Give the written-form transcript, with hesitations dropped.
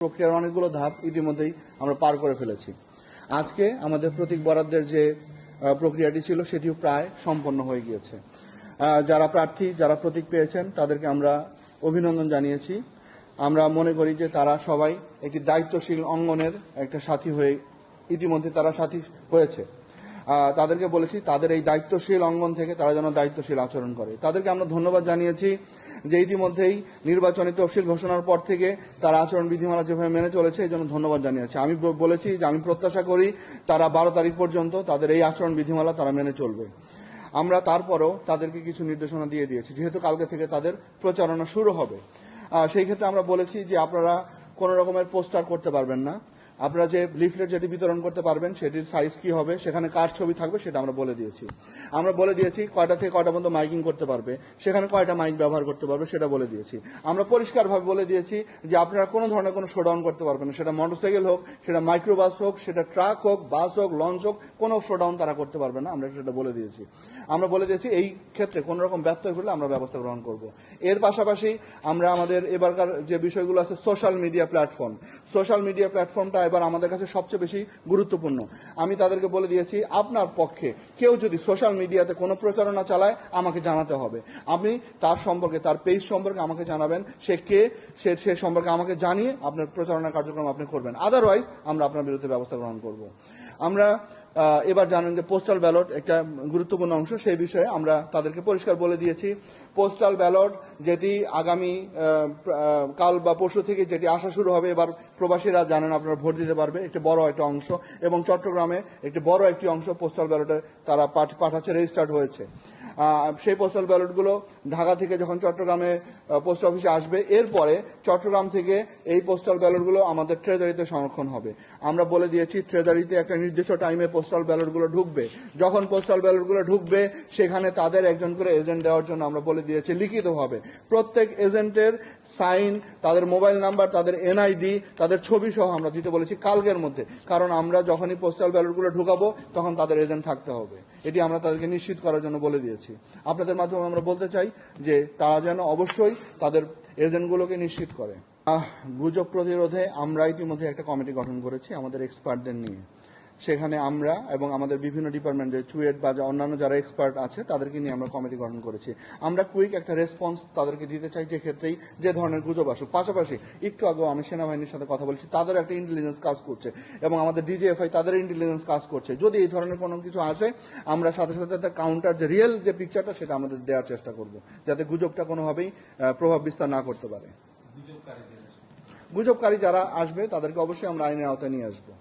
প্রক্রিয়ার অনেকগুলো ধাপ ইতিমধ্যেই আমরা পার করে ফেলেছি। আজকে আমাদের প্রতীক বরাদ্দের যে প্রক্রিয়াটি ছিল সেটিও প্রায় সম্পন্ন হয়ে গিয়েছে। যারা প্রার্থী যারা প্রতীক পেয়েছেন তাদেরকে আমরা অভিনন্দন জানিয়েছি। আমরা মনে করি যে তারা সবাই একটি দায়িত্বশীল অঙ্গনের একটা সাথী হয়ে ইতিমধ্যে তারা সাথী হয়েছে। তাদেরকে বলেছি তাদের এই দায়িত্বশীল অঙ্গন থেকে তারা যেন দায়িত্বশীল আচরণ করে। তাদেরকে আমরা ধন্যবাদ জানিয়েছি যে ইতিমধ্যেই নির্বাচনী তফসিল ঘোষণার পর থেকে তারা আচরণ বিধিমালা যেভাবে মেনে চলেছে এই জন্য ধন্যবাদ জানিয়েছি। আমি বলেছি যে আমি প্রত্যাশা করি তারা 12 তারিখ পর্যন্ত তাদের এই আচরণ বিধিমালা তারা মেনে চলবে। আমরা তারপরও তাদেরকে কিছু নির্দেশনা দিয়ে দিয়েছি, যেহেতু কালকে থেকে তাদের প্রচারণা শুরু হবে। সেই ক্ষেত্রে আমরা বলেছি যে আপনারা কোনো রকমের পোস্টার করতে পারবেন না, আপনারা যে লিফলেট যেটি বিতরণ করতে পারবেন সেটির সাইজ কি হবে, সেখানে কার ছবি থাকবে সেটা আমরা বলে দিয়েছি। আমরা বলে দিয়েছি কয়টা থেকে কয়টা পর্যন্ত মাইকিং করতে পারবে, সেখানে কয়টা মাইক ব্যবহার করতে পারবে সেটা বলে দিয়েছি। আমরা পরিষ্কারভাবে বলে দিয়েছি যে আপনারা কোনো ধরনের কোনো শোডাউন করতে পারবেন না, সেটা মোটরসাইকেল হোক, সেটা মাইক্রোবাস হোক, সেটা ট্রাক হোক, বাস হোক, লঞ্চ হোক, কোনো শোডাউন তারা করতে পারবে না। আমরা সেটা বলে দিয়েছি। আমরা বলে দিয়েছি এই ক্ষেত্রে কোনো রকম ব্যত্যয় ঘটলে আমরা ব্যবস্থা গ্রহণ করব। এর পাশাপাশি আমরা আমাদের এবারকার যে বিষয়গুলো আছে সোশ্যাল মিডিয়া প্ল্যাটফর্মটা এবার আমাদের কাছে সবচেয়ে বেশি গুরুত্বপূর্ণ। আমি তাদেরকে বলে দিয়েছি আপনার পক্ষে কেউ যদি সোশ্যাল মিডিয়াতে কোনো প্রচারণা চালায় আমাকে জানাতে হবে। আপনি তার সম্পর্কে তার পেজ সম্পর্কে আমাকে জানাবেন, সে কে সে সম্পর্কে আমাকে জানিয়ে আপনার প্রচারণা কার্যক্রম আপনি করবেন, আদারওয়াইজ আমরা আপনার বিরুদ্ধে ব্যবস্থা গ্রহণ করব। আমরা এবার জানেন যে পোস্টাল ব্যালট একটা গুরুত্বপূর্ণ অংশ, সেই বিষয়ে আমরা তাদেরকে পরিষ্কার বলে দিয়েছি পোস্টাল ব্যালট যেটি আগামী কাল বা পরশু থেকে যেটি আসা শুরু হবে, এবার প্রবাসীরা জানেন আপনারা ভোট দিতে পারবে একটি বড় একটা অংশ, এবং চট্টগ্রামে একটি বড় একটি অংশ পোস্টাল ব্যালটে তারা পাঠাচ্ছে, রেজিস্টার্ড হয়েছে। সেই পোস্টাল ব্যালটগুলো ঢাকা থেকে যখন চট্টগ্রামে পোস্ট অফিসে আসবে, এরপরে চট্টগ্রাম থেকে এই পোস্টাল ব্যালটগুলো আমাদের ট্রেজারিতে সংরক্ষণ হবে। আমরা বলে দিয়েছি ট্রেজারিতে একটা নির্দিষ্ট টাইমে পোস্টাল ব্যালটগুলো ঢুকবে। যখন পোস্টাল ব্যালটগুলো ঢুকবে সেখানে তাদের একজন করে এজেন্ট দেওয়ার জন্য আমরা বলে দিয়েছি লিখিতভাবে। প্রত্যেক এজেন্টের সাইন, তাদের মোবাইল নাম্বার, তাদের এনআইডি, তাদের ছবি সহ আমরা দিতে বলেছি কালকের মধ্যে, কারণ আমরা যখনই পোস্টাল ব্যালটগুলো ঢুকাবো তখন তাদের এজেন্ট থাকতে হবে। এটি আমরা তাদেরকে নিশ্চিত করার জন্য বলে দিয়েছি। আপনাদের মাধ্যমে আমরা বলতে চাই যে তারা যেন অবশ্যই তাদের এজেন্টগুলোকে নিশ্চিত করে। গুজব প্রতিরোধে আমরা ইতিমধ্যে একটা কমিটি গঠন করেছি আমাদের এক্সপার্টদের নিয়ে। সেখানে আমরা এবং আমাদের বিভিন্ন ডিপার্টমেন্টের চুয়েট বা অন্যান্য যারা এক্সপার্ট আছে তাদেরকে নিয়ে আমরা কমিটি গঠন করেছি। আমরা কুইক একটা রেসপন্স তাদেরকে দিতে চাই যে ক্ষেত্রেই যে ধরনের গুজব আসুক। পাশাপাশি একটু আগেও আমি সেনাবাহিনীর সাথে কথা বলছি, তাদের একটা ইন্টেলিজেন্স কাজ করছে এবং আমাদের ডিজিএফআই তাদের ইন্টেলিজেন্স কাজ করছে। যদি এই ধরনের কোনো কিছু আসে আমরা সাথে সাথে তার কাউন্টার যে রিয়েল যে পিকচারটা সেটা আমাদের দেওয়ার চেষ্টা করব, যাতে গুজবটা কোনোভাবেই প্রভাব বিস্তার না করতে পারে। গুজবকারী যারা আসবে তাদেরকে অবশ্যই আমরা আইনের আওতায় নিয়ে আসবো।